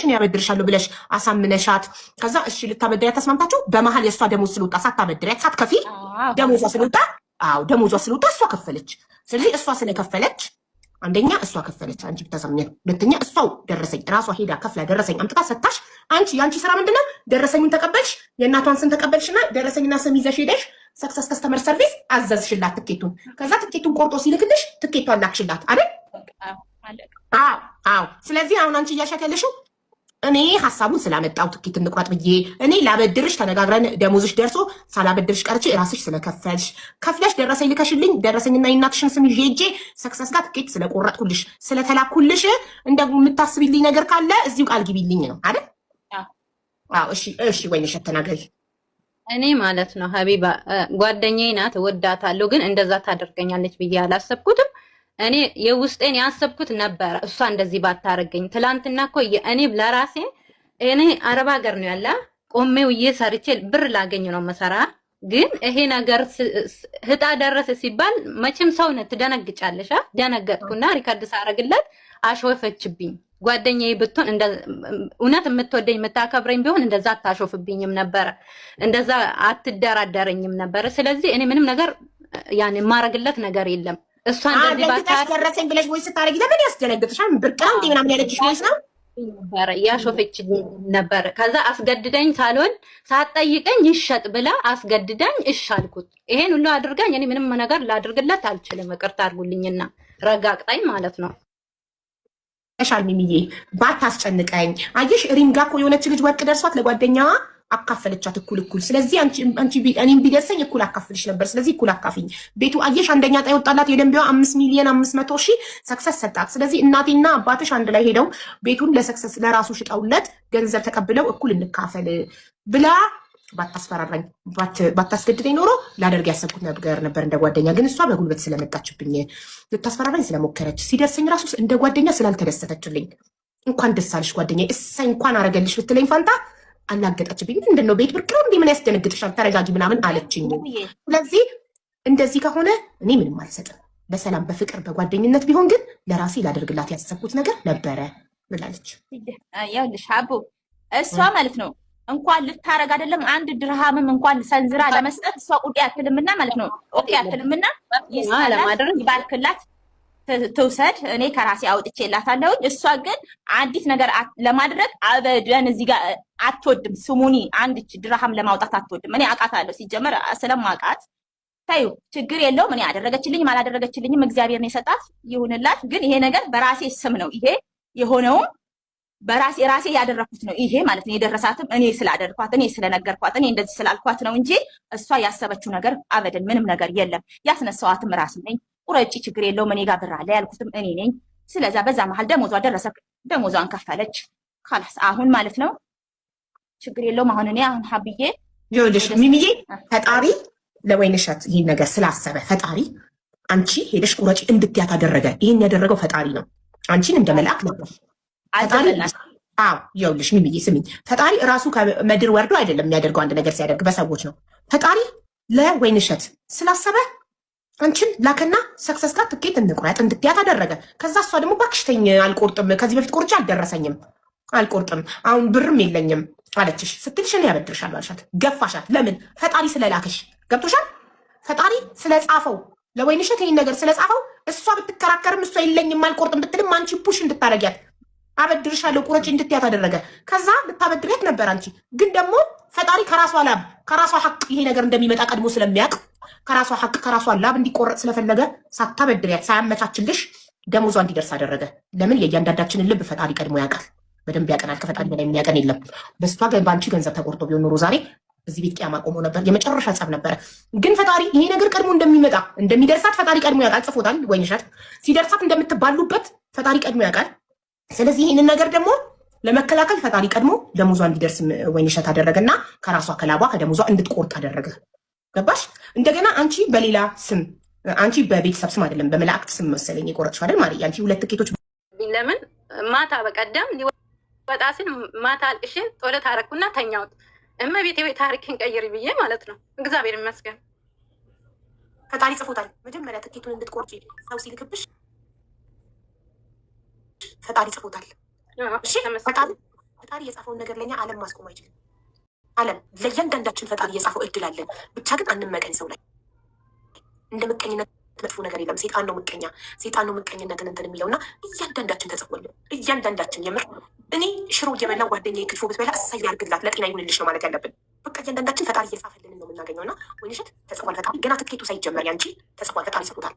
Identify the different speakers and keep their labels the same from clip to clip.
Speaker 1: እኔ ያበድርሻለሁ ብለሽ አሳምነሻት ከዛ እሺ ልታበድሪያት ተስማምታችሁ በመሃል የእሷ ደሞዝ ስለወጣ ሳታበድሪያት ሳትከፊ ደሞዟ ስለወጣ ደሞዟ ስለወጣ እሷ ከፈለች። ስለዚህ እሷ ስለከፈለች አንደኛ እሷ ከፈለች አንቺ ብታሳምኝ፣ ሁለተኛ እሷው ደረሰኝ ራሷ ሄዳ ከፍላ ደረሰኝ አምጥታ ሰጣሽ። ያንቺ ስራ ምንድነው? ደረሰኙን ተቀበልሽ፣ የእናቷን ስም ተቀበልሽና ደረሰኝና ስም ይዘሽ ሄደሽ ሰክሰስ ከስተመር ሰርቪስ አዘዝሽላት ትኬቱን። ከዛ ትኬቱን ቆርጦ ሲልክልሽ ትኬቷን ላክሽላት አይደል? አዎ። ስለዚህ አሁን አንቺ እያልሻት ያለሽው እኔ ሐሳቡን ስላመጣው ትኬት እንቁረጥ ብዬ እኔ ላበድርሽ ተነጋግረን ደሞዝሽ ደርሶ ሳላበድርሽ ቀርቼ ራስሽ ከፍለሽ ደረሰኝ ልከሽልኝ ደረሰኝና የእናትሽን ስም ይዤ ሄጄ ሰክሰስ ጋር ትኬት ስለቆረጥኩልሽ ስለተላኩልሽ እንደምታስቢልኝ ነገር ካለ እዚሁ ቃል ግቢልኝ ነው አይደል? አዎ። እሺ ወይንሸት ተናገሪ።
Speaker 2: እኔ ማለት ነው ሀቢባ ጓደኛዬ ናት፣ እወዳታለሁ፣ ግን እንደዛ ታደርገኛለች ብዬ አላሰብኩትም። እኔ የውስጤን ያሰብኩት ነበረ እሷ እንደዚህ ባታረገኝ። ትላንትና እኮ እኔ ለራሴ እኔ አረብ ሀገር ነው ያለ ቆሜው እየሰርቼ ብር ላገኝ ነው መሰራ። ግን ይሄ ነገር ህጣ ደረሰ ሲባል መቼም ሰውነት ትደነግጫለሽ። ደነገጥኩና ሪከርድ ሳረግለት አሾፈችብኝ። ጓደኛዬ ብትሆን እውነት የምትወደኝ የምታከብረኝ ቢሆን እንደዛ አታሾፍብኝም ነበረ፣ እንደዛ አትደራደረኝም ነበረ። ስለዚህ እኔ ምንም ነገር ያን የማረግለት ነገር የለም። እሷ እንደዚህ
Speaker 1: ባታደረሰኝ ብለሽ ወይ ስታረጊ ለምን ያስደነግጥሻል? ብርቅራ እንዴ ምናምን ያለችሽ ወይስ ነው
Speaker 2: ነበረ ያሾፈች ነበረ። ከዛ አስገድደኝ ሳልሆን ሳትጠይቀኝ ይሸጥ ብላ አስገድደኝ እሺ አልኩት። ይሄን ሁሉ አድርጋኝ እኔ ምንም ነገር ላድርግለት አልችልም። ይቅርታ አድርጉልኝና ረጋግጣኝ ማለት ነው።
Speaker 1: ሻል ሚሚዬ ባታስጨንቀኝ። አየሽ ሪምጋ እኮ የሆነች ልጅ ወርቅ ደርሷት ለጓደኛዋ አካፈለቻት እኩል። ስለዚህ አንቺ እኔም ቢደርሰኝ እኩል አካፍልሽ ነበር። ስለዚህ እኩል አካፍኝ። ቤቱ አየሽ አንደኛ ዕጣ የወጣላት የደንቢዋ 5,500,000 ሰክሰስ ሰጣት። ስለዚህ እናቴና አባትሽ አንድ ላይ ሄደው ቤቱን ለሰክሰስ ለራሱ ሽጠውለት ገንዘብ ተቀብለው እኩል እንካፈል ብላ ባታስፈራራኝ ባታስገድደኝ ኖሮ ላደርግ ያሰብኩት ነገር ነበር እንደ ጓደኛ። ግን እሷ በጉልበት ስለመጣችብኝ ልታስፈራራኝ ስለሞከረች ሲደርሰኝ ራሱ እንደ ጓደኛ ስላልተደሰተችልኝ እንኳን ደስ አለሽ ጓደኛ እሰይ እንኳን አረገልሽ ብትለኝ ፋንታ አላገጣችብኝ። ምንድነው ቤት ብርቅ ነው እንዴ? ምን ያስደነግጥሻል? ተረጋጊ ምናምን አለችኝ። ስለዚህ እንደዚህ ከሆነ እኔ ምንም አልሰጥም። በሰላም በፍቅር በጓደኝነት ቢሆን ግን ለራሴ ላደርግላት ያሰብኩት ነገር ነበረ ብላለች።
Speaker 3: ያውልሽ አቡ እሷ ማለት ነው እንኳን ልታረግ አይደለም አንድ ድርሃምም እንኳን ሰንዝራ ለመስጠት እሷ ቁጤ አትልምና ማለት ነው። ኦኬ አትልምና ይባልክላት ትውሰድ። እኔ ከራሴ አውጥቼላታለሁ። እሷ ግን አንዲት ነገር ለማድረግ አበደን እዚህ ጋር አትወድም። ስሙኒ አንዲት ድርሃም ለማውጣት አትወድም። እኔ አውቃታለሁ ሲጀመር ስለማውቃት ታዩ ችግር የለውም። እኔ አደረገችልኝም አላደረገችልኝም እግዚአብሔር ነው የሰጣት ይሁንላት። ግን ይሄ ነገር በራሴ ስም ነው ይሄ የሆነውም ራሴ ያደረኩት ነው ይሄ ማለት ነው። የደረሳትም እኔ ስላደረኳት እኔ ስለነገርኳት እኔ እንደዚህ ስላልኳት ነው እንጂ እሷ ያሰበችው ነገር አበደን ምንም ነገር የለም። ያስነሳዋትም ራስ ነኝ። ቁረጪ ችግር የለውም እኔ ጋር ብር አለ ያልኩትም እኔ ነኝ። ስለዛ በዛ መሀል ደሞዟ ደረሰ፣ ደሞዟን ከፈለች خلاص አሁን ማለት ነው ችግር የለውም። አሁን እኔ አሁን ሀብዬ
Speaker 1: ይኸውልሽ ሚሚዬ ፈጣሪ ለወይንሸት ይሄን ነገር ስላሰበ ፈጣሪ አንቺ ሄደሽ ቁረጪ እንድትያት አደረገ። ይሄን ያደረገው ፈጣሪ ነው። አንቺን እንደ መልአክ ነበር ይኸውልሽ ሚሚዬ ስሚኝ፣ ፈጣሪ ራሱ ከምድር ወርዶ አይደለም የሚያደርገው። አንድ ነገር ሲያደርግ በሰዎች ነው። ፈጣሪ ለወይንሸት ስላሰበ አንቺን ላከና ሰክሰስ ጋር ትኬት እንቁረጥ እንድትያት አደረገ። ከዛ እሷ ደግሞ እባክሽ ተይኝ አልቆርጥም፣ ከዚህ በፊት ቆርጬ አልደረሰኝም፣ አልቆርጥም፣ አሁን ብርም የለኝም አለችሽ። ስትልሽ እኔ ያበድርሻለሁ አልሻት፣ ገፋሻት። ለምን? ፈጣሪ ስለላከሽ። ገብቶሻል? ፈጣሪ ስለጻፈው ለወይንሸት ይሄን ነገር ስለጻፈው እሷ ብትከራከርም እሷ የለኝም አልቆርጥም ብትልም አንቺ ፑሽ እንድታረጊያት አበድርሻለሁ ቁረጪ እንድትያት አደረገ። ከዛ ልታበድሪያት ነበር አንቺ። ግን ደግሞ ፈጣሪ ከራሷ ላብ ከራሷ ሐቅ ይሄ ነገር እንደሚመጣ ቀድሞ ስለሚያውቅ ከራሷ ሐቅ ከራሷ ላብ እንዲቆረጥ ስለፈለገ ሳታበድሪያት ሳያመቻችልሽ ደሞዟ እንዲደርስ አደረገ። ለምን? የእያንዳንዳችንን ልብ ፈጣሪ ቀድሞ ያውቃል፣ በደንብ ያቀናል። ከፈጣሪ በላይ የሚያቀን የለም። በሷ በአንቺ ገንዘብ ተቆርጦ ቢሆን ኖሮ ዛሬ እዚህ ቤት ቅያማ ቆሞ ነበር። የመጨረሻ ጸብ ነበረ። ግን ፈጣሪ ይሄ ነገር ቀድሞ እንደሚመጣ እንደሚደርሳት ፈጣሪ ቀድሞ ያውቃል። ጽፎታል። ወይንሸት ሲደርሳት እንደምትባሉበት ፈጣሪ ቀድሞ ያውቃል። ስለዚህ ይህንን ነገር ደግሞ ለመከላከል ፈጣሪ ቀድሞ ደሞዟ እንዲደርስ ወይንሸት አደረገና ከራሷ ከላቧ ከደሞዟ እንድትቆርጥ አደረገ። ገባሽ? እንደገና አንቺ በሌላ ስም አንቺ በቤተሰብ ስም አይደለም በመላእክት ስም መሰለኝ የቆረጥሽው አይደል? ማለት አንቺ ሁለት ትኬቶች
Speaker 2: ለምን ማታ በቀደም ሊወጣ ሲል ማታ አልቅሼ ጦለት አረኩና ተኛሁት። እመቤቴ ወይ ታሪክን ቀይሪ ብዬ ማለት ነው። እግዚአብሔር ይመስገን
Speaker 1: ፈጣሪ ጽፎታል። መጀመሪያ ትኬቱን እንድትቆርጪ ሰው ሲልክብሽ ፈጣሪ ጽፎታል። እሺ ፈጣሪ የጻፈውን ነገር ለኛ ዓለም ማስቆም አይችልም። ዓለም ለእያንዳንዳችን ፈጣሪ የጻፈው እድል አለን። ብቻ ግን አንመቀኝ ሰው ላይ እንደ ምቀኝነት መጥፎ ነገር የለም። ሴጣን ነው ምቀኛ፣ ሴጣን ነው ምቀኝነትን እንትን የሚለውና እያንዳንዳችን ተጽፎልን እያንዳንዳችን የምር እኔ ሽሮ እየበላው ጓደኛዬ ክትፎ ብትበላ እሰይ ያድርግላት ለጤና ይሁንልሽ ነው ማለት ያለብን። በቃ እያንዳንዳችን ፈጣሪ እየጻፈልን ነው የምናገኘው። እና ወይንሸት ተጽፏል ፈጣሪ ገና ትኬቱ ሳይጀመር ያንቺ ተጽፏል ፈጣሪ ይሰጡታል።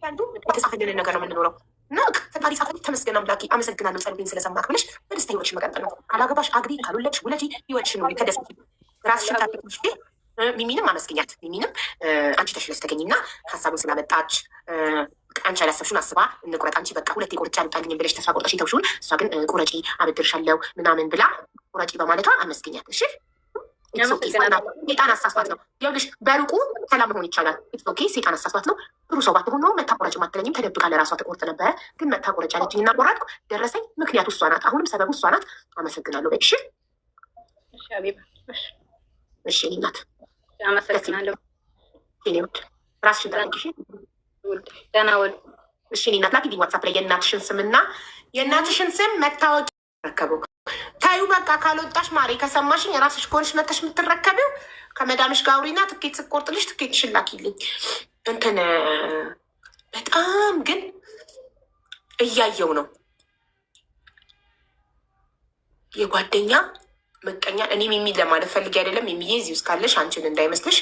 Speaker 1: አንዱ የተጻፈልንን ነገር ነው የምንኖረው እና ፈጣሪ ጻፈልኝ ተመስገን አምላኬ አመሰግናለሁ ጸሎቴን ስለሰማክ ብለሽ በደስታ ህይወትሽ መቀጠል ነው። ካላገባሽ አግቢ፣ ካልወለድሽ ውለጂ፣ ህይወትሽን ኑሪ፣ ተደሰቺ፣ ራስሽን ታድግሽ። ሚሚንም አመስግኛት። ሚሚንም አንቺ ተሽለሽ ተገኝና ሀሳቡን ስላመጣች አንቺ ያላሰብሽውን አስባ እንቁረጥ አንቺ በቃ ሁለቴ ቆርጬ አልወጣልኝም ብለሽ ተስፋ ቆርጠሽ የተውሽውን እሷ ግን ቁረጪ አበድርሻለሁ ምናምን ብላ ቁረጪ በማለቷ አመስግኛት። እሺ ሴጣን አሳስቷት ነው። ይኸውልሽ በሩቁ ሰላም መሆን ይቻላል። ኦኬ ሴጣን አሳስቷት ነው። ጥሩ ሰው ባትሆን ኖሮ መታቆረጭ ማትለኝም ተደብቃ ለራሷ ትቆርጥ ነበረ። ግን መታቆረጭ አለችኝ እና ቆረጥኩ። ደረሰኝ። ምክንያቱ እሷ ናት። አሁንም ሰበቡ እሷ ናት። አመሰግናለሁ። በይ እሺ እሺ እናት
Speaker 2: አመሰግናለሁ።
Speaker 1: ውድ ራስሽን ተጠንቅሽ።
Speaker 2: ደህና ወል
Speaker 1: እሺ እናት ላኪልኝ ዋትሳፕ ላይ የእናትሽን ስምና የእናትሽን ስም መታወቂያ ረከበው። ታዩ በቃ ካልወጣሽ ማሬ ከሰማሽኝ የራስሽ ከሆንሽ መተሽ የምትረከቢው ከመዳምሽ ጋር አውሪና ትኬት ስቆርጥልሽ ትኬትሽን ላኪልኝ። እንትን በጣም ግን እያየው ነው የጓደኛ ምቀኛ። እኔም የሚል ለማለት ፈልጌ አይደለም። የሚዬ እዚህ ውስጥ ካለሽ አንቺን እንዳይመስልሽ።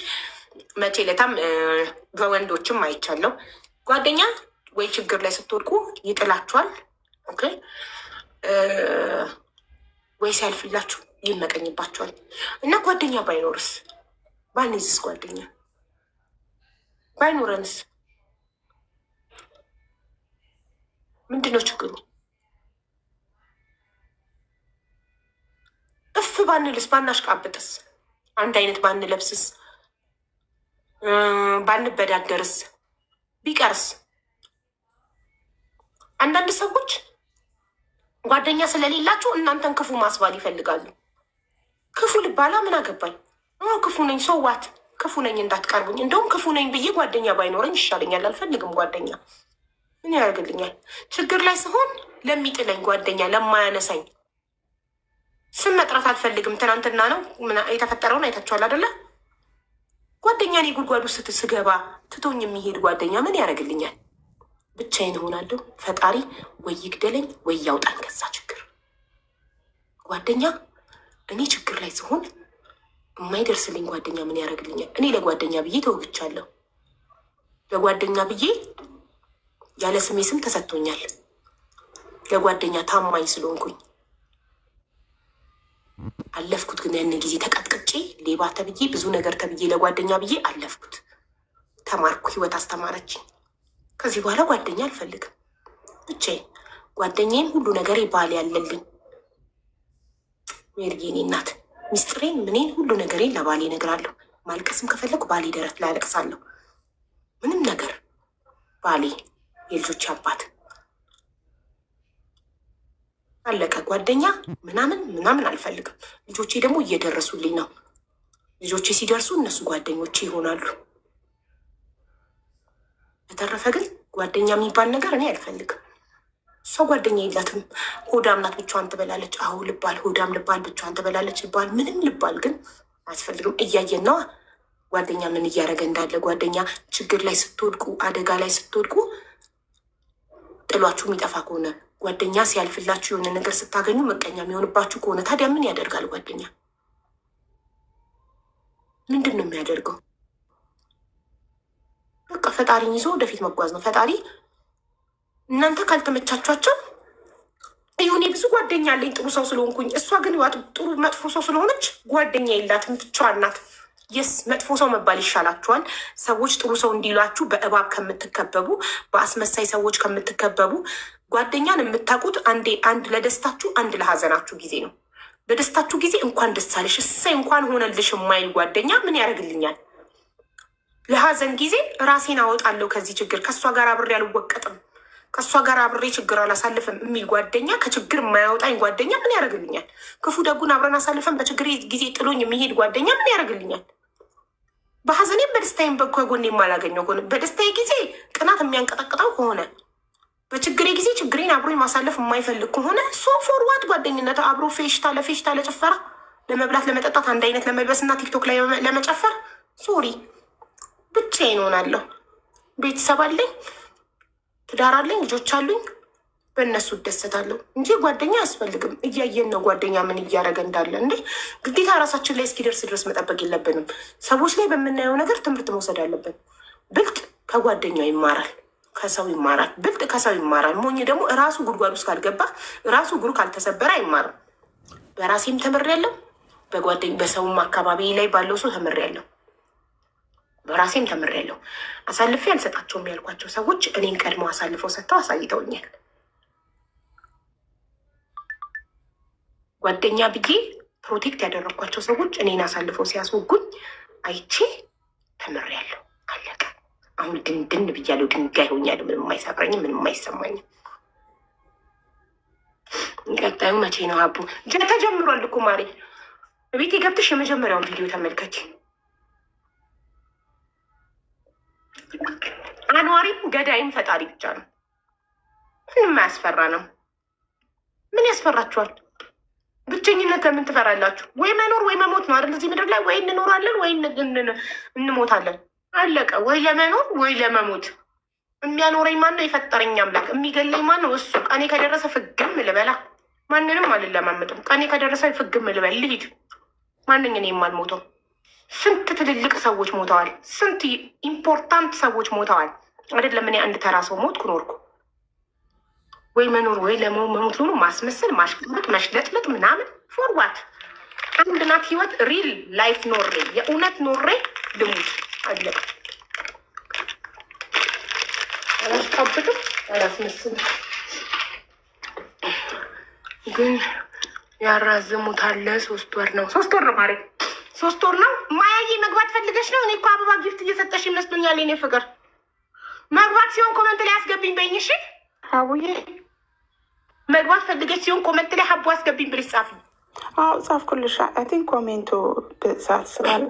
Speaker 1: መቼ ለታም በወንዶችም አይቻለሁ። ጓደኛ ወይ ችግር ላይ ስትወድቁ ይጥላችኋል። ኦኬ ወይ ሲያልፍላችሁ ይመቀኝባችኋል። እና ጓደኛ ባይኖርስ ባንይዝስ? ጓደኛ ባይኖረንስ ምንድን ነው ችግሩ? እፍ ባንልስ? ባናሽቃብጥስ? አንድ አይነት ባንለብስስ? ባንበዳደርስ? ቢቀርስ? አንዳንድ ሰዎች ጓደኛ ስለሌላቸው እናንተን ክፉ ማስባል ይፈልጋሉ። ክፉ ልባላ ምን አገባኝ? ክፉ ነኝ ሰዋት ክፉ ነኝ እንዳትቀርቡኝ። እንደውም ክፉ ነኝ ብዬ ጓደኛ ባይኖረኝ ይሻለኛል። አልፈልግም ጓደኛ። ምን ያደርግልኛል? ችግር ላይ ስሆን ለሚጥለኝ ጓደኛ፣ ለማያነሳኝ ስም መጥራት አልፈልግም። ትናንትና ነው የተፈጠረውን አይታችኋል አይደለ? ጓደኛ እኔ ጉድጓዱ ስገባ ትቶኝ የሚሄድ ጓደኛ ምን ያደርግልኛል? ብቻዬን እሆናለሁ። ፈጣሪ ወይ ይግደለኝ ወይ ያውጣኝ ከዛ ችግር። ጓደኛ እኔ ችግር ላይ ስሆን የማይደርስልኝ ጓደኛ ምን ያደርግልኛል? እኔ ለጓደኛ ብዬ ተወግቻለሁ። ለጓደኛ ብዬ ያለ ስሜ ስም ተሰጥቶኛል። ለጓደኛ ታማኝ ስለሆንኩኝ አለፍኩት። ግን ያን ጊዜ ተቀጥቅጬ ሌባ ተብዬ ብዙ ነገር ተብዬ ለጓደኛ ብዬ አለፍኩት። ተማርኩ። ህይወት አስተማረችኝ። ከዚህ በኋላ ጓደኛ አልፈልግም። ብቻዬን ጓደኛዬም ሁሉ ነገሬ ባሌ ያለልኝ ሜርጌኔ እናት ሚስጥሬን ምኔን ሁሉ ነገሬን ለባሌ እነግራለሁ። ማልቀስም ከፈለጉ ባሌ ደረት ላይ አለቅሳለሁ። ምንም ነገር ባሌ የልጆች አባት አለቀ። ጓደኛ ምናምን ምናምን አልፈልግም። ልጆቼ ደግሞ እየደረሱልኝ ነው። ልጆቼ ሲደርሱ እነሱ ጓደኞቼ ይሆናሉ። በተረፈ ግን ጓደኛ የሚባል ነገር እኔ አልፈልግም። እሷ ጓደኛ የላትም። ሆዳም ናት፣ ብቻዋን ትበላለች። አሁ ልባል፣ ሆዳም ልባል፣ ብቻዋን ትበላለች ልባል፣ ምንም ልባል ግን አያስፈልግም። እያየን ነዋ ጓደኛ ምን እያደረገ እንዳለ። ጓደኛ ችግር ላይ ስትወድቁ፣ አደጋ ላይ ስትወድቁ ጥሏችሁ የሚጠፋ ከሆነ ጓደኛ ሲያልፍላችሁ የሆነ ነገር ስታገኙ መቀኛ የሚሆንባችሁ ከሆነ ታዲያ ምን ያደርጋል? ጓደኛ ምንድን ነው የሚያደርገው? በቃ ፈጣሪን ይዞ ወደፊት መጓዝ ነው። ፈጣሪ እናንተ ካልተመቻቿቸው እኔ ብዙ ጓደኛ አለኝ ጥሩ ሰው ስለሆንኩኝ፣ እሷ ግን ጥሩ መጥፎ ሰው ስለሆነች ጓደኛ የላትም ብቻዋን ናት። የስ መጥፎ ሰው መባል ይሻላችኋል። ሰዎች ጥሩ ሰው እንዲሏችሁ በእባብ ከምትከበቡ፣ በአስመሳይ ሰዎች ከምትከበቡ ጓደኛን የምታውቁት አንድ ለደስታችሁ አንድ ለሀዘናችሁ ጊዜ ነው። በደስታችሁ ጊዜ እንኳን ደስ አለሽ እሰይ እንኳን ሆነልሽ የማይል ጓደኛ ምን ያደርግልኛል? ለሀዘን ጊዜ ራሴን አወጣለሁ ከዚህ ችግር፣ ከእሷ ጋር አብሬ አልወቀጥም፣ ከእሷ ጋር አብሬ ችግር አላሳልፍም የሚል ጓደኛ፣ ከችግር የማያወጣኝ ጓደኛ ምን ያደርግልኛል? ክፉ ደጉን አብረን አሳልፈን በችግር ጊዜ ጥሎኝ የሚሄድ ጓደኛ ምን ያደርግልኛል? በሀዘኔም በደስታዬም ከጎኔ የማላገኘው ከሆነ፣ በደስታዬ ጊዜ ቅናት የሚያንቀጠቅጠው ከሆነ፣ በችግሬ ጊዜ ችግሬን አብሮ ማሳለፍ የማይፈልግ ከሆነ ሶ ፎርዋርድ ጓደኝነት አብሮ ፌሽታ ለፌሽታ ለጭፈራ ለመብላት ለመጠጣት አንድ አይነት ለመልበስ እና ቲክቶክ ላይ ለመጨፈር ሶሪ ብቻዬን እሆናለሁ። ቤተሰብ አለኝ፣ ትዳር አለኝ፣ ልጆች አሉኝ። በእነሱ እደሰታለሁ እንጂ ጓደኛ አያስፈልግም። እያየን ነው ጓደኛ ምን እያደረገ እንዳለ። እንዴ ግዴታ ራሳችን ላይ እስኪደርስ ድረስ መጠበቅ የለብንም። ሰዎች ላይ በምናየው ነገር ትምህርት መውሰድ አለብን። ብልጥ ከጓደኛው ይማራል፣ ከሰው ይማራል። ብልጥ ከሰው ይማራል። ሞኝ ደግሞ ራሱ ጉድጓድ ውስጥ ካልገባ ራሱ እግሩ ካልተሰበረ አይማርም። በራሴም ተምሬያለሁ፣ በሰውም አካባቢ ላይ ባለው ሰው ተምሬያለሁ፣ በራሴም ተምሬያለሁ። አሳልፌ አልሰጣቸውም ያልኳቸው ሰዎች እኔን ቀድሞ አሳልፈው ሰጥተው አሳይተውኛል። ጓደኛ ብዬ ፕሮቴክት ያደረግኳቸው ሰዎች እኔን አሳልፈው ሲያስወጉኝ አይቼ ተምሬያለሁ። አለቀ። አሁን ድን ብያለሁ፣ ድንጋይ ሆኛለሁ። ምንም አይሰብረኝም፣ ምንም አይሰማኝም። ቀጣዩ መቼ ነው? አቡ ተጀምሯል እኮ ማሬ። ቤቴ ገብተሽ የመጀመሪያውን ቪዲዮ ተመልከች። አኗሪም ገዳይም ፈጣሪ ብቻ ነው። ምንም አያስፈራ ነው። ምን ያስፈራችኋል? ብቸኝነት ለምን ትፈራላችሁ? ወይ መኖር ወይ መሞት ነው አይደል? እዚህ ምድር ላይ ወይ እንኖራለን ወይ እንሞታለን። አለቀ። ወይ ለመኖር ወይ ለመሞት። የሚያኖረኝ ማን ነው? የፈጠረኝ አምላክ። የሚገለኝ ማን ነው? እሱ። ቀኔ ከደረሰ ፍግም ልበላ። ማንንም አልለማመጥም። ቀኔ ከደረሰ ፍግም ልበል፣ ልሂድ። ማንኝ እኔ የማልሞተው? ስንት ትልልቅ ሰዎች ሞተዋል። ስንት ኢምፖርታንት ሰዎች ሞተዋል። አይደለም እኔ አንድ ተራ ሰው ሞትኩ ኖርኩ። ወይ መኖር ወይ ለመሞት ሆኖ ማስመሰል፣ ማሽቀመጥ፣ መሽለጥለጥ ምናምን ፎርዋት። አንድ ናት ህይወት። ሪል ላይፍ ኖሬ የእውነት ኖሬ ልሙት። አለቀ። አላስቀብጥም፣ አላስመስልም። ግን ያራዝሙታል። 3 ወር ነው። 3 ወር ነው ማሬ፣ 3 ወር ነው። ማያዬ መግባት ፈልገሽ ነው? እኔ እኮ አበባ ጊፍት እየሰጠሽ ይመስሉኛል። የኔ ፍቅር መግባት ሲሆን ኮመንት ላይ አስገቢኝ በይኝ። እሺ
Speaker 4: አቡዬ
Speaker 1: መግባት ፈልገሽ ሲሆን ኮመንት ላይ ሀቡ አስገቢኝ ብለሽ ጻፊ።
Speaker 4: አዎ ጻፍኩልሽ። አይ ቲንክ ኮሜንቱ ብዛት ስላለ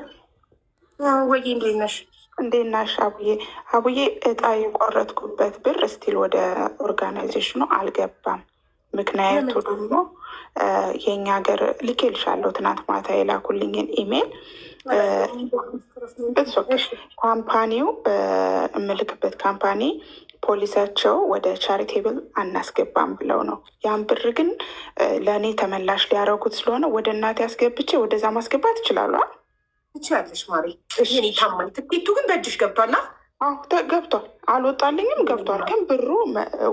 Speaker 1: ወይ እንዴት ነሽ?
Speaker 4: እንዴት ነሽ አቡዬ? አቡዬ እጣ የቆረጥኩበት ብር ስቲል ወደ ኦርጋናይዜሽኑ አልገባም። ምክንያቱ ደግሞ የኛ ሀገር ልኬልሻለሁ፣ ትናንት ማታ የላኩልኝን ኢሜል ካምፓኒው የምልክበት ካምፓኒ ፖሊሳቸው ወደ ቻሪቴብል አናስገባም ብለው ነው። ያን ብር ግን ለእኔ ተመላሽ ሊያደርጉት ስለሆነ ወደ እናቴ አስገብቼ ወደዛ ማስገባት ይችላሉ።
Speaker 1: ትችላለሽ ማሪ። እኔ ታማኝ ትኬቱ ግን በእጅሽ ገብቷል?
Speaker 4: አዎ ገብቷል። አልወጣልኝም፣ ገብቷል። ግን ብሩ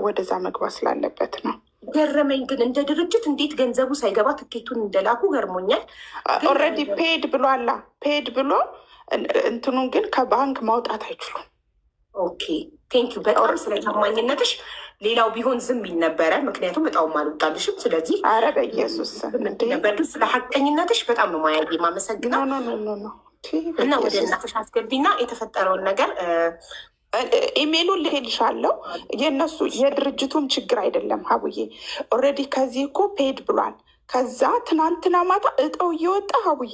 Speaker 4: ወደዛ መግባት ስላለበት ነው።
Speaker 1: ገረመኝ ግን እንደ ድርጅት እንዴት ገንዘቡ ሳይገባ ትኬቱን እንደላኩ ገርሞኛል።
Speaker 4: ኦልሬዲ ፔድ ብሎ አላ ፔድ ብሎ እንትኑን ግን ከባንክ ማውጣት አይችሉም።
Speaker 1: ኦኬ ቴንኪዩ በጣም ስለ ታማኝነትሽ። ሌላው ቢሆን ዝም ይል ነበረ፣ ምክንያቱም በጣም አልወጣልሽም። ስለዚህ
Speaker 4: አረ በኢየሱስ
Speaker 1: ነበር። ስለ ሀቀኝነትሽ በጣም ነው ማያጌ ማመሰግነው። እና ወደ እናትሽ አስገቢና የተፈጠረውን ነገር
Speaker 4: ኢሜሉን ልሄድሻለሁ። የእነሱ የድርጅቱም ችግር አይደለም ሀቡዬ። ኦልሬዲ ከዚህ እኮ ፔድ ብሏል። ከዛ ትናንትና ማታ እጠው እየወጣ ሀቡዬ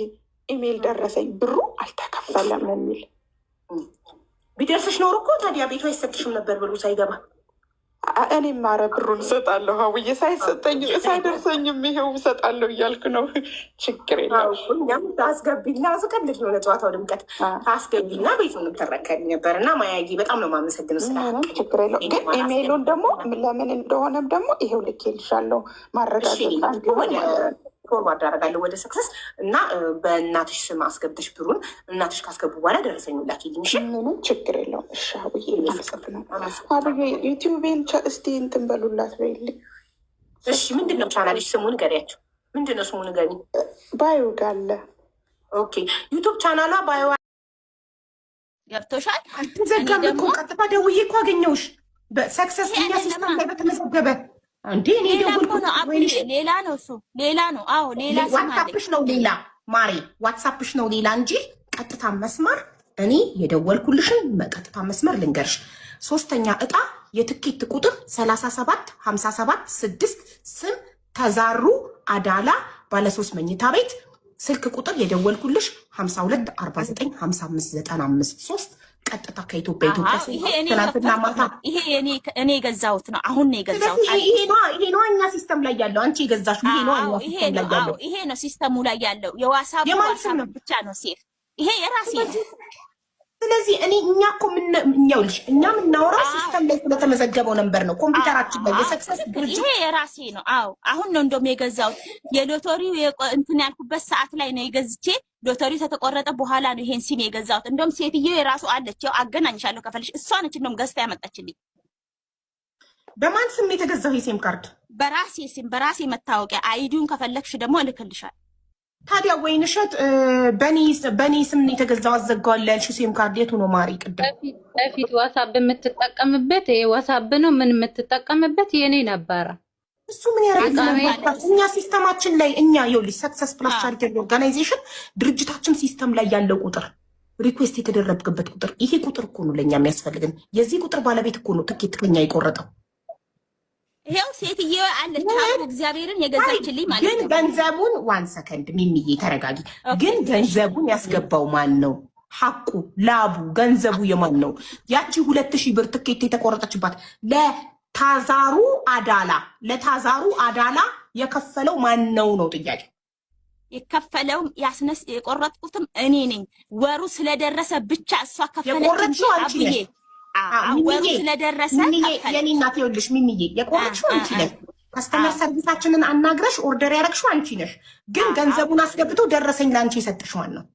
Speaker 4: ኢሜል ደረሰኝ ብሩ አልተከፈለም የሚል።
Speaker 1: ቢደርስሽ ኖሮ እኮ ታዲያ ቤቱ አይሰጥሽም ነበር ብሩ ሳይገባ።
Speaker 4: እኔም ማረ ብሩን እሰጣለሁ ሀቡዬ፣ ሳይደርሰኝም ይሄው እሰጣለሁ እያልኩ ነው። ችግር
Speaker 1: የለም አስገቢና ስቀልድ ነው ለጨዋታው ድምቀት አስገቢና ቤቱን ተረከቢ ነበር። እና ማያጊ በጣም ነው የማመሰግነው ስለ
Speaker 4: ችግር የለው። ግን ኢሜይሉን ደግሞ ለምን እንደሆነም ደግሞ ይሄው ልኬልሻለሁ ማረጋገጫ እንዲሆን
Speaker 1: ፎርዋርድ አደርጋለሁ ወደ ሰክሰስ። እና በእናትሽ ስም አስገብተሽ ብሩን እናትሽ ካስገቡ በኋላ ደረሰኝ ላኪልኝ። እሺ
Speaker 4: ምንም ችግር የለውም። እሺ አብዬ ነው አብዬ ዩቲዩቤን እስቲ እንትን በሉላት በይልኝ።
Speaker 1: እሺ ምንድን ነው ቻናልሽ? ስሙ ንገሪያቸው። ምንድን ነው ስሙ ንገሪ።
Speaker 4: ባዮ ጋለ
Speaker 1: ኦኬ ዩቱብ ቻናሏ ባዮ
Speaker 3: ገብቶሻል።
Speaker 1: አልተዘጋም እኮ ቀጥታ ደውዬ እኮ አገኘሁሽ በሰክሰስ እኛ ሲስተም ላይ በተመዘገበ እንዴ እኔ ደውልኩ ነው።
Speaker 3: ሌላ ነው እሱ ሌላ ነው። አዎ ሌላ
Speaker 1: ዋትሳፕሽ ነው ሌላ ማሬ፣ ዋትሳፕሽ ነው ሌላ እንጂ ቀጥታ መስመር እኔ የደወልኩልሽን ቀጥታ መስመር ልንገርሽ። 3ኛ እጣ የትኬት ቁጥር 37576 ስም ተዛሩ አዳላ ባለ3 መኝታ ቤት ስልክ ቁጥር የደወልኩልሽ 52495595 ቀጥታ ከኢትዮጵያ ትናንትና ማታ
Speaker 3: ይሄ እኔ የገዛሁት ነው። አሁን ነው የገዛሁት።
Speaker 1: ይሄ ነው እኛ ሲስተም ላይ ያለው። አንቺ የገዛሽው ይሄ ነው እኛ ሲስተም ላይ ያለው።
Speaker 3: ይሄ ነው ሲስተሙ ላይ ያለው። የዋሳብ ብቻ ነው ሴፍ። ይሄ የራሴ ነው።
Speaker 1: ስለዚህ እኛ እኮ እኛ የምናወራው ሲስተም ላይ ስለተመዘገበው ነበር ነው ኮምፒውተራችን ላይ የሰክሰስ ድርጅት።
Speaker 3: ይሄ የራሴ ነው። አሁን ነው እንደውም የገዛሁት። የሎተሪው እንትን ያልኩበት ሰዓት ላይ ነው የገዝቼ ሎተሪው ከተቆረጠ በኋላ ነው ይሄን ሲም የገዛሁት። እንደውም ሴትዬ የራሱ አለች። ያው አገናኝሻለሁ ከፈልሽ። እሷ ነች እንደውም ገዝታ ያመጣችልኝ።
Speaker 1: በማን ስም የተገዛው የሲም ካርድ?
Speaker 3: በራሴ ሲም፣ በራሴ መታወቂያ። አይዲውን ከፈለግሽ ደግሞ እልክልሻል።
Speaker 1: ታዲያ ወይንሸት በኔ ስም ነው የተገዛው አዘጋዋለሁ ያልሽው ሲም ካርድ የቱ ነው ማሪ? ቅድም
Speaker 2: በፊት ዋትስአፕ የምትጠቀምበት ይሄ ዋትስአፕ ነው ምን የምትጠቀምበት የኔ ነበረ።
Speaker 1: እሱ ምን ያደርጋል? እኛ ሲስተማችን ላይ ይኸውልሽ ሰክሰስ ፕላስ ቻሪቴብል ኦርጋናይዜሽን ድርጅታችን ሲስተም ላይ ያለው ቁጥር ሪኩዌስት የተደረገበት ቁጥር ይሄ ቁጥር እኮ ነው ለኛ የሚያስፈልግን። የዚህ ቁጥር ባለቤት እኮ ነው ትኬት ከኛ የቆረጠው።
Speaker 3: ይሄው ሴትዬ አለች እግዚአብሔርን የገዛችልኝ ማለት ነው።
Speaker 1: ግን ገንዘቡን ዋን ሰከንድ ሚሚዬ ተረጋጊ። ግን ገንዘቡን ያስገባው ማን ነው? ሐቁ ላቡ ገንዘቡ የማን ነው? ያቺ 2000 ብር ትኬት የተቆረጠችባት ለታዛሩ አዳላ የከፈለው ማን ነው ነው ጥያቄ።
Speaker 3: የከፈለው የቆረጥኩትም እኔ ነኝ። ወሩ ስለደረሰ ብቻ እሷ ከፈለች እንጂ ወሩ ስለደረሰ
Speaker 1: የኔ እናት ይኸውልሽ ሚሚዬ የቆረጥሽው አንቺ ነሽ። ከስተመር ሰርቪሳችንን አናግረሽ ኦርደር ያደረግሽው አንቺ ነሽ። ግን ገንዘቡን አስገብቶ ደረሰኝ ለአንቺ የሰጥሽ ማን ነው?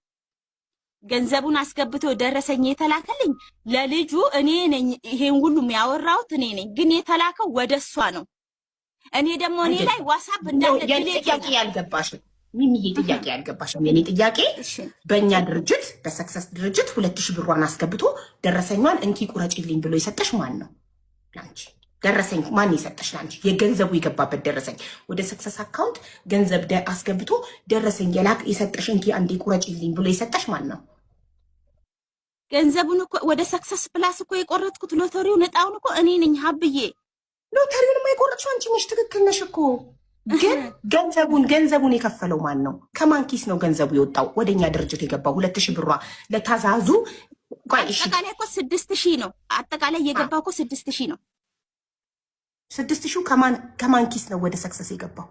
Speaker 3: ገንዘቡን አስገብቶ ደረሰኝ የተላከልኝ ለልጁ እኔ ነኝ። ይሄን ሁሉ የሚያወራውት እኔ ነኝ። ግን የተላከው ወደ እሷ ነው። እኔ ደግሞ እኔ ላይ ዋትስአፕ እንዳለ
Speaker 1: ጥያቄ ያልገባሽም ሚሚዬ ጥያቄ ያልገባሽም የኔ ጥያቄ በእኛ ድርጅት በሰክሰስ ድርጅት 2000 ብሯን አስገብቶ ደረሰኛን እንኪ ቁረጪልኝ ብሎ የሰጠሽ ማን ነው? ላንቺ ደረሰኝ ማን የሰጠሽ? ላንቺ የገንዘቡ የገባበት ደረሰኝ ወደ ሰክሰስ አካውንት ገንዘብ አስገብቶ ደረሰኝ የሰጠሽ እንኪ አንዴ ቁረጪልኝ ብሎ የሰጠሽ ማን ነው?
Speaker 3: ገንዘቡን እኮ ወደ ሰክሰስ ፕላስ እኮ የቆረጥኩት ሎተሪውን እጣውን እኮ እኔ ነኝ። ሀብዬ
Speaker 1: ሎተሪውን የቆረጥሽው አንቺ ነሽ። ትክክል ነሽ እኮ ግን ገንዘቡን የከፈለው ማን ነው? ከማን ኪስ ነው ገንዘቡ የወጣው? ወደኛ ድርጅት የገባው 2000 ብሯ ለታዛዙ
Speaker 3: አጠቃላይ እኮ 6000 ነው። አጠቃላይ የገባው እኮ 6000 ነው።
Speaker 1: 6000 ከማን ኪስ ነው ወደ ሰክሰስ የገባው?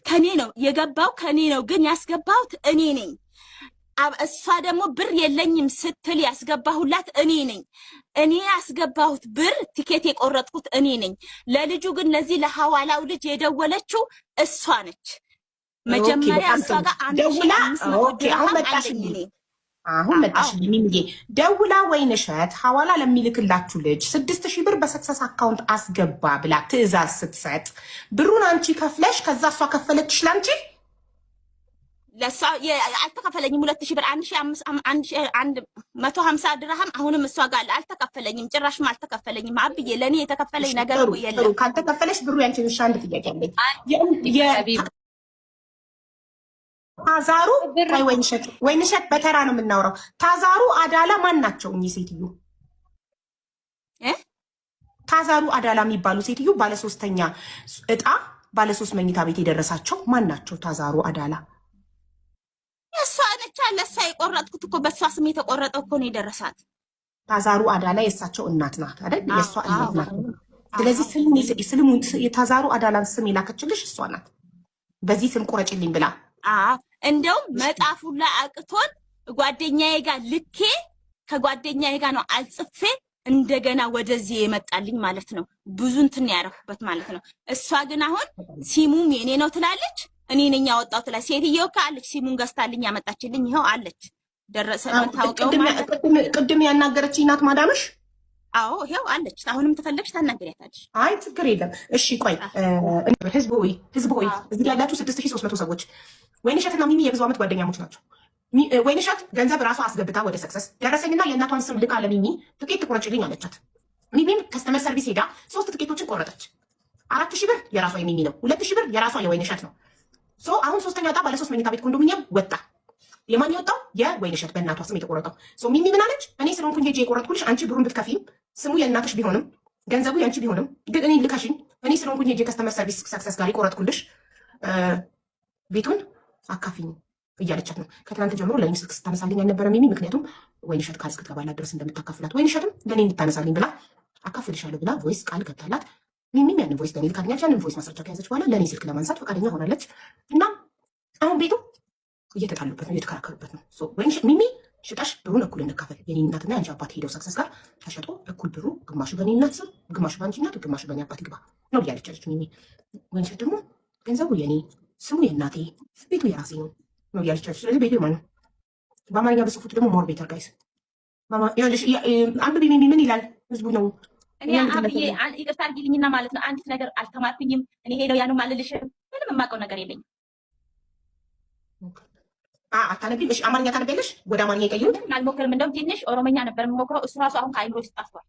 Speaker 3: ከኔ ነው የገባው፣ ከኔ ነው። ግን ያስገባሁት እኔ ነኝ። እሷ ደግሞ ብር የለኝም ስትል ያስገባሁላት እኔ ነኝ። እኔ ያስገባሁት ብር ቲኬት የቆረጥኩት እኔ ነኝ። ለልጁ ግን ለዚህ ለሐዋላው ልጅ የደወለችው እሷ ነች። መጀመሪያ እሷ ጋር
Speaker 1: አሁን መጣሽልኝ ሚሚዬ። ደውላ ወይንሸት ሐዋላ ለሚልክላችሁ ልጅ 6000 ብር በሰክሰስ አካውንት አስገባ ብላ ትዕዛዝ ስትሰጥ ብሩን አንቺ ከፍለሽ ከዛ እሷ ከፈለችሽ ላንቺ?
Speaker 3: ለሷ አልተከፈለኝም። 2000 ብር 1150 ድርሃም አሁንም እሷ ጋር አልተከፈለኝም። ጭራሽም አልተከፈለኝም። አብዬ ለኔ የተከፈለኝ ነገር የለም።
Speaker 1: ካልተከፈለሽ ብሩ ያንቺ ነው። አንድ ጥያቄ አለኝ። ታዛሩ ወይንሸት በተራ ነው የምናወራው። ታዛሩ አዳላ ማን ናቸው እኚህ ሴትዮ? ታዛሩ አዳላ የሚባሉ ሴትዮ ባለሶስተኛ እጣ ባለሶስት መኝታ ቤት የደረሳቸው ማን ናቸው? ታዛሩ አዳላ
Speaker 3: እሷ ነች። ለእሷ የቆረጥኩት እኮ በእሷ ስም የተቆረጠው እኮ ነው የደረሳት።
Speaker 1: ታዛሩ አዳላ የእሳቸው እናት ናት አይደል? የእሷ እናት ናት። ስለዚህ የታዛሩ አዳላን ስም የላከችልሽ እሷ ናት። በዚህ ስም ቁረጭልኝ ብላ
Speaker 3: እንደውም መጣፉ ላይ አቅቶን ጓደኛዬ ጋር ልኬ ከጓደኛዬ ጋር ነው አልጽፌ እንደገና ወደዚህ የመጣልኝ ማለት ነው። ብዙ እንትን ያረኩበት ማለት ነው። እሷ ግን አሁን ሲሙም የኔ ነው ትላለች። እኔ ነኝ ያወጣው ትላለች። ሴትየው ካለች ሲሙን ገዝታልኝ ያመጣችልኝ ይኸው አለች። ደረሰ ታውቀው ማለት
Speaker 1: ቅድም ያናገረችኝ ናት ማዳምሽ?
Speaker 3: አዎ ይኸው አለች። አሁንም ተፈለግሽ ታናገሪያታለሽ።
Speaker 1: አይ ችግር የለም። እሺ ቆይ ህዝብ ሆይ እዚህ ያላችሁ 6300 ሰዎች ወይንሸትና ሚሚ የብዙ ዓመት ጓደኛሞች ናቸው። ወይንሸት ገንዘብ ራሷ አስገብታ ወደ ሰክሰስ ደረሰኝና የእናቷን ስም ልካ ለሚሚ ትኬት ቁረጭልኝ አለቻት። ሚሚም ከስተመር ሰርቪስ ሄዳ 3 ትኬቶችን ቆረጠች። 4000 ብር የራሷ የሚሚ ነው፣ 2000 ብር የራሷ የወይንሸት ነው። አሁን ሶስተኛ ዕጣ ባለ 3 መኝታ ቤት ኮንዶሚኒየም ወጣ። የማን የወጣው? የወይንሸት በእናቷ ስም የተቆረጠው። ሚሚ ምን አለች? እኔ ስለሆንኩኝ ሄጄ የቆረጥኩልሽ አንቺ ብሩን ብትከፊም ስሙ የእናትሽ ቢሆንም ገንዘቡ ያንቺ ቢሆንም ግን እኔ ልካሽኝ እኔ ስለሆንኩኝ ሄጄ ከስተመር ሰርቪስ ሰክሰስ ጋር የቆረጥኩልሽ ቤቱን አካፊኝ እያለቻት ነው። ከትናንት ጀምሮ ለእኔም ስልክ ስታነሳልኝ አልነበረም ሚሚ። ምክንያቱም ወይንሸት ቃል እስክትገባላት ድረስ እንደምታካፍላት ወይንሸትም ለእኔ እንድታነሳልኝ ብላ አካፍልሻለሁ ብላ ቮይስ ቃል ገብታላት ሚሚም ያንን ቮይስ ለእኔ ልካልኛለች። ያንን ቮይስ ማስረጃ ከያዘች በኋላ ለእኔ ስልክ ለማንሳት ፈቃደኛ ሆናለች። እና አሁን ቤቱ እየተጣሉበት ነው፣ እየተከራከሩበት ነው። ወይንሸት ሚሚ ሽጣሽ ብሩን እኩል እንካፈል፣ የኔ እናትና የአንቺ አባት ሄደው ሰክሰስ ጋር ተሸጦ እኩል ብሩ ግማሹ በእኔ እናት ስም፣ ግማሹ በአንቺ እናት፣ ግማሹ በእኔ አባት ይግባ ነው እያለች ያለች ሚሚ። ወይንሸት ደግሞ ገንዘቡ የኔ ስሙ የእናቴ ቤቱ የራሴ ነው ነው እያለች ያለች። ስለዚህ ቤቱ የማን ነው? በአማርኛ በጽፉት ደግሞ ሞር ቤተር ጋይስ አንብቢ ሚሚ ምን ይላል ህዝቡ ነው።
Speaker 3: እኔ አብዬ ይቅርታ አድርጊልኝና ማለት ነው አንዲት ነገር አልተማርኩኝም። እኔ ሄደው ያንም አልልሽም፣ ምንም የማውቀው ነገር የለኝም።
Speaker 1: አታነቢም? እሺ አማርኛ ታነቢያለሽ? ወደ አማርኛ ይቀይሩት።
Speaker 3: አልሞክርም፣ እንደውም ትንሽ ኦሮሞኛ ነበር የምሞክረው። እሱ ራሱ አሁን ከአይምሮ ውስጥ ጠፍቷል።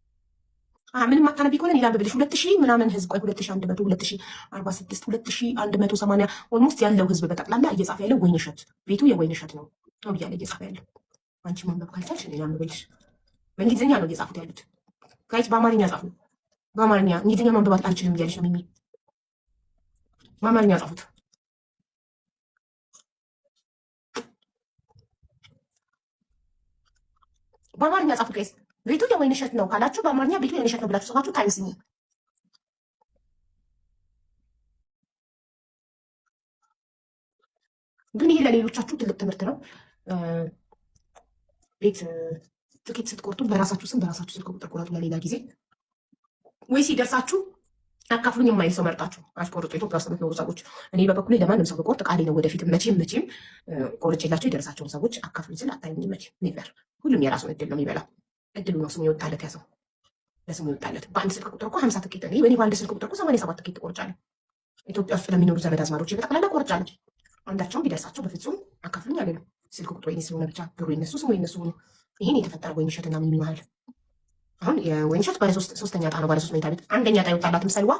Speaker 1: ምንም አታነቢ ከሆነ ሌላ ብብልሽ 2000 ምናምን ህዝብ ቆይ 2100 2046 2180 ኦልሞስት ያለው ህዝብ በጠቅላላ እየጻፈ ያለው ወይንሸት ቤቱ የወይንሸት ነው ነው እያለ እየጻፈ ያለው። አንቺ ማንበብ ካልቻልሽ እኔ ላንብብልሽ። በእንግሊዝኛ ነው እየጻፉት ያሉት ጋይስ፣ በአማርኛ ጻፉ። በአማርኛ እንግሊዝኛ ማንበብ አልችልም እያለች ነው ሚሚ። በአማርኛ ጻፉት። በአማርኛ ጻፉት ጋይስ። ቤቱ የወይንሸት ነው ካላችሁ በአማርኛ ቤቱ የወይንሸት ነው ብላችሁ ጽፋችሁ ታይምስኝ። ግን ይሄ ለሌሎቻችሁ ትልቅ ትምህርት ነው። ቤት ትኬት ስትቆርጡ በራሳችሁ ስም በራሳችሁ ስልክ ቁጥር ቁረጡ። ለሌላ ጊዜ ወይ ሲደርሳችሁ አካፍሉኝ የማይል ሰው መርጣችሁ አስቆርጡ። ኢትዮጵያ ውስጥ የምትኖሩ ሰዎች እኔ በበኩሌ ለማንም ሰው በቆርጥ ቃሌ ነው። ወደፊት መቼም ቆርጬላቸው የደረሳቸውን ሰዎች አካፍሉኝ ስል አታዩኝ። መቼም ኔቨር። ሁሉም የራሱን እድል ነው የሚበላው። እድሉ ነው ስሙ የወጣለት። ያሰው ለስሙ የወጣለት በአንድ ስልክ ቁጥር እኮ 50 ትኬት እኔ በአንድ ስልክ ቁጥር እኮ 87 ትኬት ቆርጫለሁ። ኢትዮጵያ ውስጥ ለሚኖሩ ዘመድ አዝማዶች በጠቅላላ ቆርጫለሁ። አንዳቸውም ቢደርሳቸው በፍጹም አካፍሉኝ አልልም። ስልክ ቁጥሩ የኔ ስለሆነ ብቻ ብሩ የነሱ ስሙ የነሱ ሆኖ ይሄን የተፈጠረ ወይንሸትና ሚሚ መሀል አሁን የወይንሸት ባለ ሶስተኛ ዕጣ ነው። ባለ 3 መኝታ ቤት አንደኛ ዕጣ የወጣላት ምሳሌዋ